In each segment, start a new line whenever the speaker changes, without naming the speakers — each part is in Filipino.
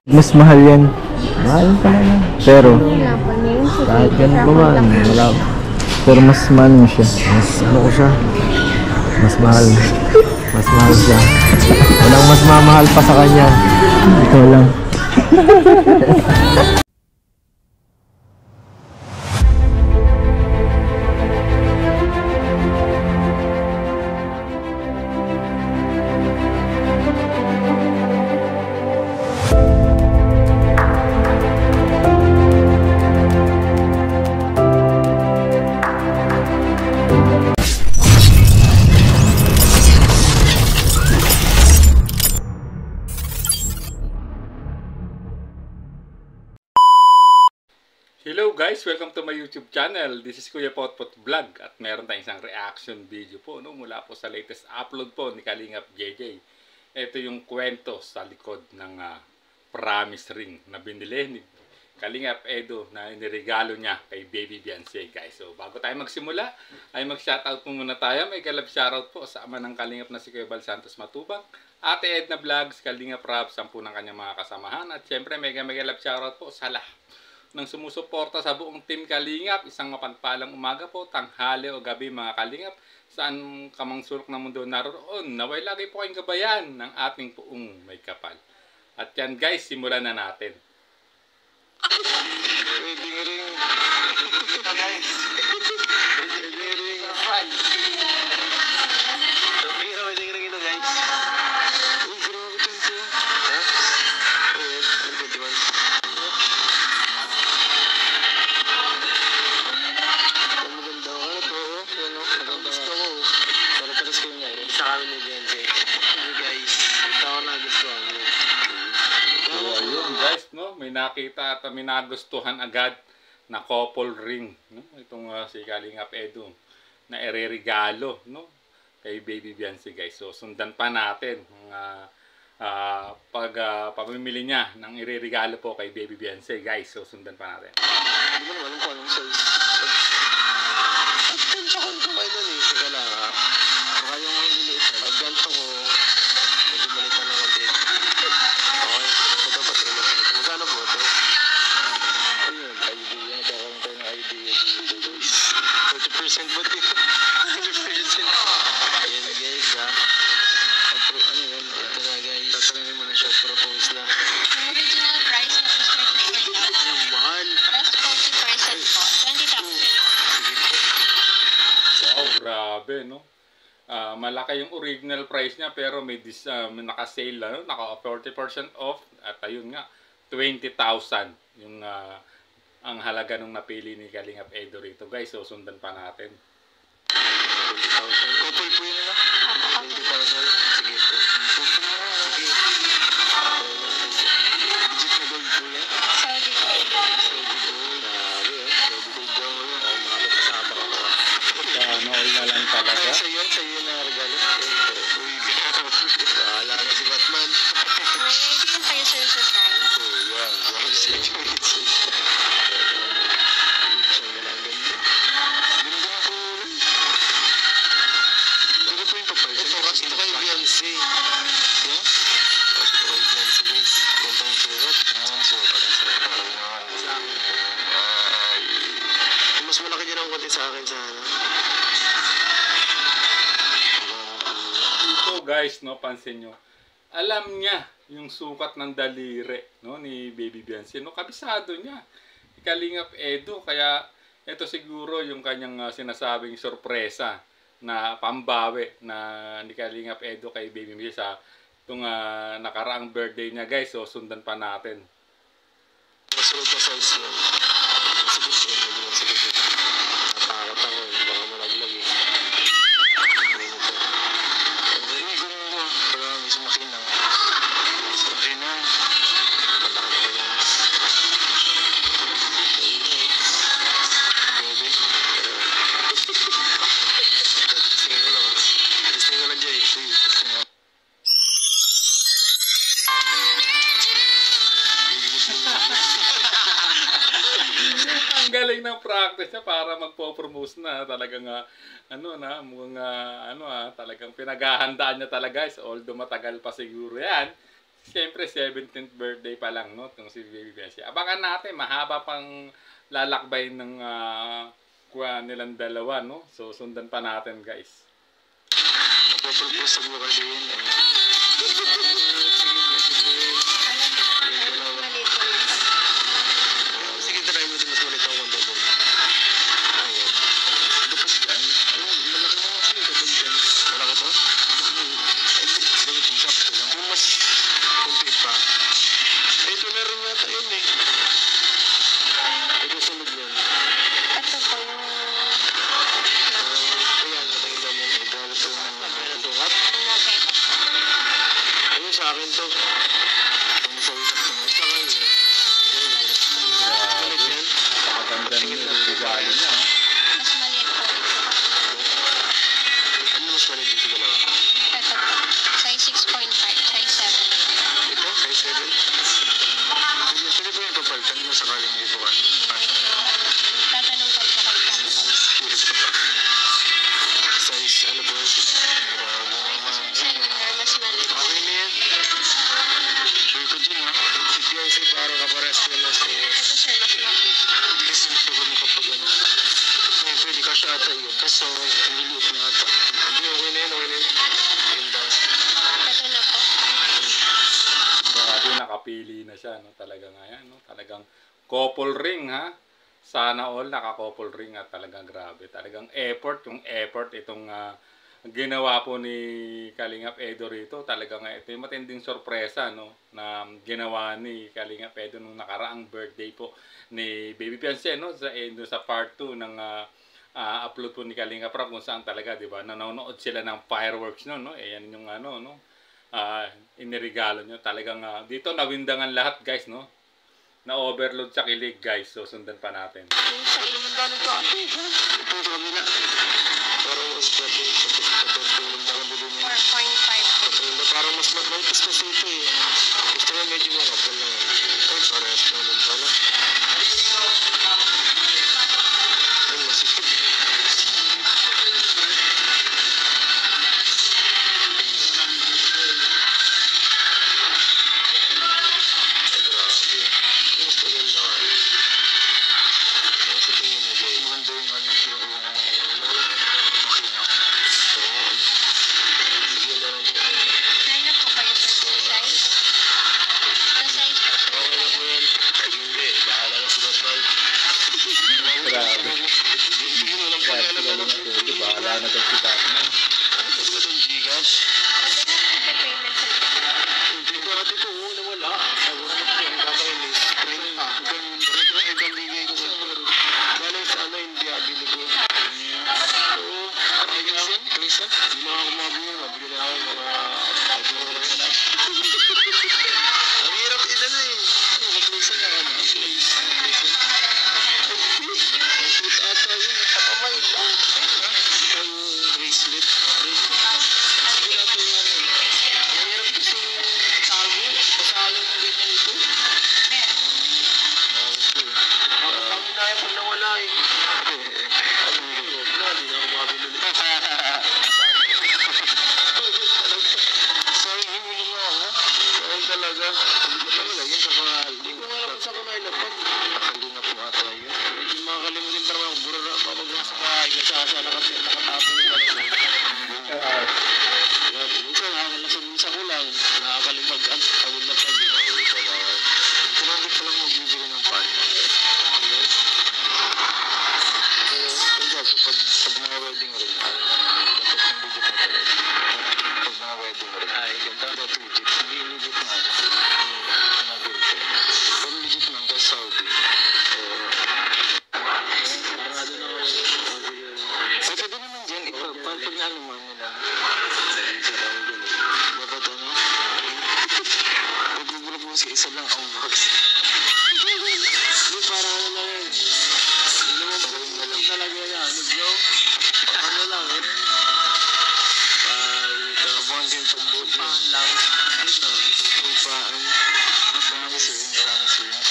Mas mahal yan. Mahal talaga. Pero, kahit ganun pa man, wala. Pero mas mahal mo siya. Mas ano ko siya. Mas mahal. Mas mahal siya. Walang mas mamahal pa sa kanya. Ikaw lang.
Hello guys! Welcome to my YouTube channel. This is Kuya Potpot Vlog at meron tayong isang reaction video po mula po sa latest upload po ni Kalingap JJ. Ito yung kwento sa likod ng promise ring na binili ni Kalingap Edo na iniregalo niya kay Baby Beyonce guys. So bago tayo magsimula ay mag-shoutout po muna tayo. May galab shoutout po sa ama ng Kalingap na si Kuya Bal Santos Matubang, Ate Edna Vlogs, Kalingap Rab, 10 ng kanyang mga kasamahan at syempre may galab shoutout po sa lahat ng sumusuporta sa buong Team Kalingap. Isang mapagpalang umaga po, tanghali o gabi mga Kalingap, saan kamang sulok ng mundo naroon. Naway lagi po kayong gabayan ng ating puong may kapal. At yan guys, simulan na natin. May nakita at may nagustuhan agad na couple ring, no? Itong si Kalingap Edo na ireregalo, no? Kay Baby Beyonce guys. So sundan pa natin ang pamimili niya ng ireregalo po kay Baby Beyonce guys. So sundan pa natin.
Hindi mo naman kung anong size. At ganito ko kamay nun eh. Sige lang ha. Baka yung liliit na. At ganito ko. Medyo malita na konti. Okay. Ito dapat rin natin. Magkano po ito? Ayun. Idea. Nagkakaroon tayo ng idea dito guys. 30% ba ito? 30%. Ayan guys ha. Ano yun? Ito na guys. Tatanungin mo na siya. Propose na.
Original price na is 34,000.
Mahal.
Plus 40% po. 20,000.
Wow, grabe, no? Malaki yung original price niya pero may naka-sale, no? Naka 40% off at ayun nga 20,000 yung ang halaga nung napili ni Kalingap Edo rito guys. So sundan pa natin.
20,000. Couple po yun na? 20,000. Sige po. Sige. Legit na gold po yan?
Saudi gold.
Saudi gold. Grabe eh. Saudi gold daw. Mga kasama ka pa.
Sana all na lang talaga.
Ay, sa'yo na regalo. Uy, bahala na si Batman.
May idea kayo sir sa size.
Oh, yan. Ito kay Beyonce. Ito kay Beyonce guys. Kuntang surat. Surat. Mas malaki din ang konti sa akin sa
Ito guys, no, pansin nyo. Alam niya yung sukat ng daliri, no, ni Baby Beyonce. No, kabisado niya. Kalingap Edo. Kaya ito siguro yung kanyang sinasabing sorpresa na pambawi na ni Kalingap Edo kay Baby Beyonce sa itong nakaraang birthday niya guys. So sundan pa natin.
masunod na size yan. Sige. Natakot ako eh. Baka malaglag eh. Ang ganda. Promise, makinang. Makinang. Malaki ko yan. Pwede. Testing ko lang. Testing ko lang, Jay. Sige, testing ko.
Ang galing ng practice niya para magpo-promote na talagang mukhang talagang pinaghahandaan niya talaga guys. Although matagal pa siguro yan. Siyempre, 17th birthday pa lang, no? Itong si Baby Bessie. Abangan natin, mahaba pang lalakbay ng kuha nilang dalawa, no? So, sundan pa natin, guys.
Propose mo kasi yun. Sige, try mo din mas ulit ang konti doon. Ayan. Tapos yan. Malaki mo kasi kapag yan. Malaki to? Bakit yung sakto lang? Kung mas kunti pa. Ito na rin yata yun eh. Ito sunod yan.
Ito po yung...
Ayan, natingin mo. Igalit ko ng tukat.
Okay.
Ayun sa akin to. Kung sa isap mo. Sa akin yun. Galit yan.
Napakaganda ng regalo niya.
Mas maliit po ito.
Ano mas maliit yung dalawa?
Ito po. Size 6.5. Size 7.
Ito, size 7. Pwede ba yung papalitan mo sakaling may buwan?
Tatanong ko po kay Tangkol.
Curious ka pa. Size, ano po? Grabe naman.
Mas maliit.
Okay na yan. Sure ko dun ha. Si PIC para kapares ko na sa iyo.
Ito sir, mas maliit.
Kasi gusto ko mo kapag ano. Ngayon, pwede ka siya ata yun. Kaso, niliit na ata. Hindi, okay na yan, okay na yan. Yun daw.
Ito na po.
Grabe, nakapili na siya, no? Talagang ayan, no? Talagang couple ring, ha? Sana all naka-couple ring at talagang grabe. Talagang yung effort itong ginawa po ni Kalingap Edo rito. Talagang ito yung matinding sorpresa, no? Na ginawa ni Kalingap Edo nung nakaraang birthday po ni Baby Fiancé, no? Sa part 2 ng upload po ni Kalingap Rap kung saan talaga, di ba? Nanonood sila ng fireworks, no? Yan yung ano, no? Iniregalo nyo. Talagang dito nawindangan lahat, guys, no? Na-overload sa kilig, guys. So, sundan pa natin.
Yung sa iyo ng dami ko. Ito sa kabila. Parang mas patulong na ang bili niya.
4.5.
Parang mas malitas kasi ito eh. Gusto mo medyo makapal lang. Ay, parehas naman pala. Ay, masikip.
Try na po kayo sir sa size. Sa size po sir.
Grabe. Bahala na daw si Batman.
Pwede na po sa payment sir.
Ang hirap ilan eh. Nag-listen na ano. Nag-shoot ata yun. Kakamay lang. Ang bracelet. Ang hirap kasi tago. Pasalo ng ganyan ito. Kami na yan pag nawala eh. Ano yun? Wala, di na ako mabili. Sorry, hindi mo ako. Sorry talaga. Hindi ko talaga yun sa kanal. Hindi ko alam kung saan ko nailapag. Nakalingap mo ata yun. Hindi makakalimutin pa naman. Burara, mamaglang sa bahay. Nagsasala kasi nakatapon yung ano. Minsan nakakalasan ko lang. Nakakalimag. Tawid na pag yun. Pero hindi ko lang magbibili ng pan. Pag mga wedding ring, dapat yung legit na pala. Pag mga wedding ring, dapat legit. Hindi legit na ano. Pero legit man kay Saudi. Parado na ako. Ay, pwede naman dyan. Pag naano man nila. Dapat ano? Nagugulap mo si isa lang ang box. Hindi, para ano lang yun. Hindi naman talaga yan. Bro, ano lang eh. Kabuhan din pag-boot lang. Ito, upaan. Promising.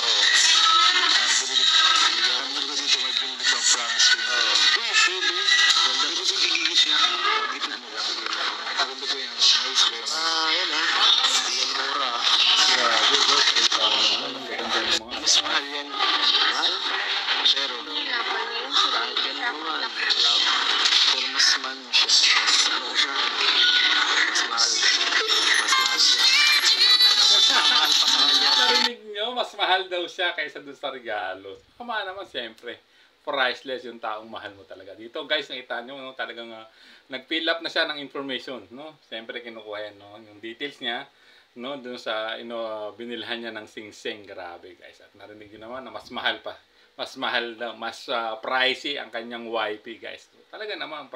Oo. Binili ko dito, may binili ko ang promising. Oo. Pwede. Ganda ko sa gigigit niya. Gigit mo lang. Ganda ko yan. Nice, bro. Yan ah. Hindi yan mura.
no? Mas mahal daw siya kaysa dun sa regalo. Kama naman, siyempre. Priceless yung taong mahal mo talaga. Dito, guys, nakita nyo, no? Talagang nag-fill up na siya ng information, no? Siyempre, kinukuha yan, no? Yung details niya, no? Dun sa, binilhan niya ng sing-sing. Grabe, guys. At narinig nyo naman na mas mahal pa. Mas mahal daw, mas pricey ang kanyang YP, guys. Talaga naman,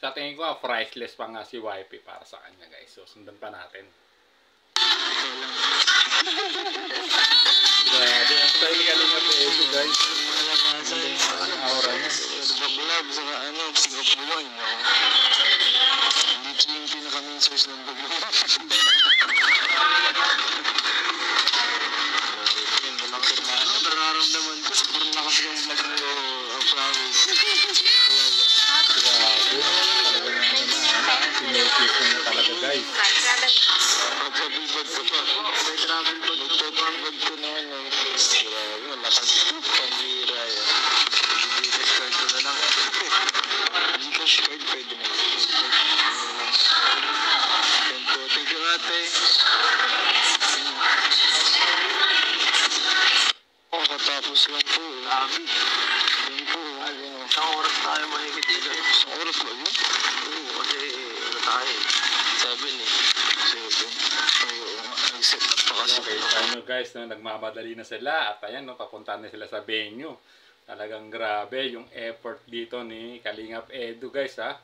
sa tingin ko, priceless pa nga si YP para sa kanya, guys. So, sundan pa natin. Grabe, ang style galing na Pedro, guys. Ang aura niya.
Nagbablab sa Singapore, no? Dito yung pinaka-minsers ng bagyo. Nararamdaman ko, siguro na kasi yung vlog mo, promise.
Grabe, talaga naman pinipis mo talaga, guys.
Travel bag ko pa. May travel bag. Nagtotoang bag ko na yan. Grabe, malakas. Pambira yan. Gcash card ko na lang. Gcash card pwede na. Thank you, ate. Katapos lang po. Abi. Yan po. Isang oras tayo mahigit nila. Isang oras ba yun? Oo, kasi tayo. 7 eh. 7. Oo, nag-set up pa kasi.
Okay, tayo guys, no, nagmamadali na sila at ayan, no, papunta na sila sa venue. Talagang grabe yung effort dito ni Kalingap Edu, guys, ha.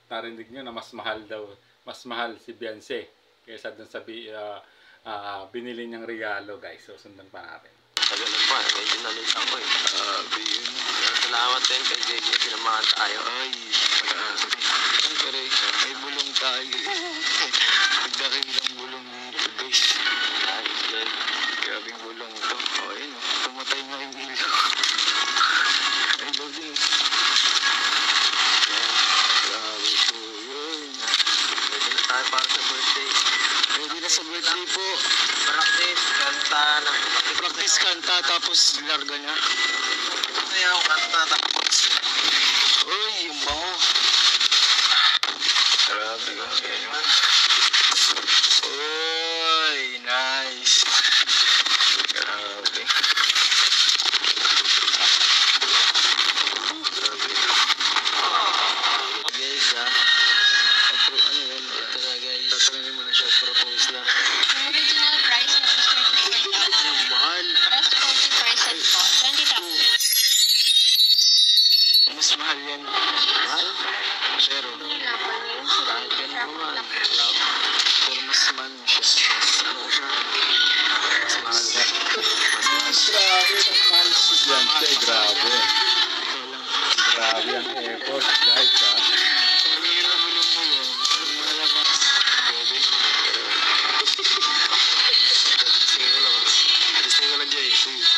Narinig nyo na mas mahal daw, mas mahal si Beyonce kaysa dun sa binili niyang regalo, guys. So, sundan pa natin.
Tagalan pa, medyo nalit ako eh. Salamat din kay JJ, pinamahan tayo. Ay, siyempre, may bulong tayo eh. Nagdakilang bulong dito, guys. Grabing bulong ito. O, ayun o. Tumatay nga yung ilaw. Ay, loading. Grabe po yun. Ready na tayo para sa birthday. Ready na sa birthday po. Practice, kanta na. Practice kanta tapos larga niya. Kaya ako kanta tapos. Uy, yung bango. Grabe ka. Uy, nice. Grabe. Guys, ano yan? Ito na, guys. Tatanungin mo na siya. Propose na.
Original price na is 24,000.
Ang mahal.
Plus 40% po, 20,000.
Mas mahal yan. Mahal? Pero, kahit yan naman. Pero mas man siya. Ano siya? Mas mahal siya. Mas mahal siya.
Grabe, mas mahal si Beyonce, grabe.
Ito lang.
Grabe ang effort, guys, ha.
Kung hindi na bulong mo yun, malabas. Pwede. Tingin ko lang. Tingin ko lang, Jay. Tingin ko.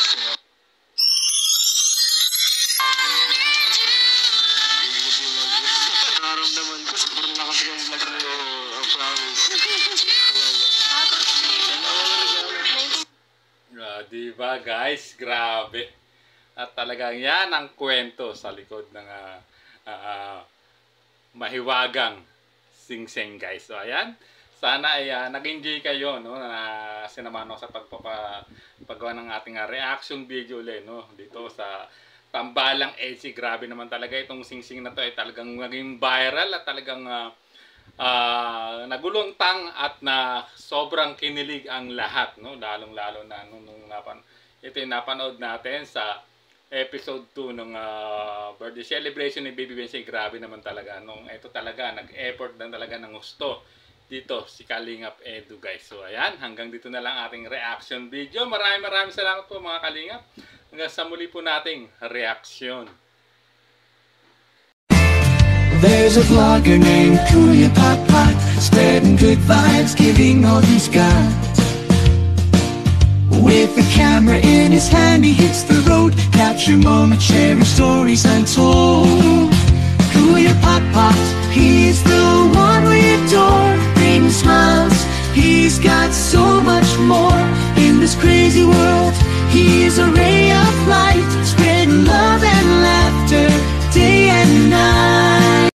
Nararamdaman ko, siguro na kasi yung vlog mo, promise.
Diba, guys? Grabe. At talagang yan ang kwento sa likod ng mahiwagang sing-sing, guys. So, ayan. Sana ay nag-enjoy kayo, no? Na sinamahan ako sa paggawa ng ating reaction video ulit, no? Dito sa Tambalang Edgy. Grabe naman talaga itong sing-sing na to ay talagang naging viral at talagang naguluntang at na sobrang kinilig ang lahat, no? Lalong-lalo na nung ito yung napanood natin sa episode 2 ng birthday celebration ni Baby Beyonce. Grabe naman talaga. Ito talaga, nag-effort na talaga ng gusto dito si Kalingap Edu, guys. So, ayan. Hanggang dito na lang ating reaction video. Maraming salamat po, mga Kalingap. Hanggang sa muli po nating reaction.
There's a vlogger named Kuya Pot, spreading good vibes, giving all he's got. With a camera in his hand, he hits the road, capture moments, sharing stories untold. Kuya Pot, he's the one we adore, bringing smiles. He's got so much more in this crazy world. He is a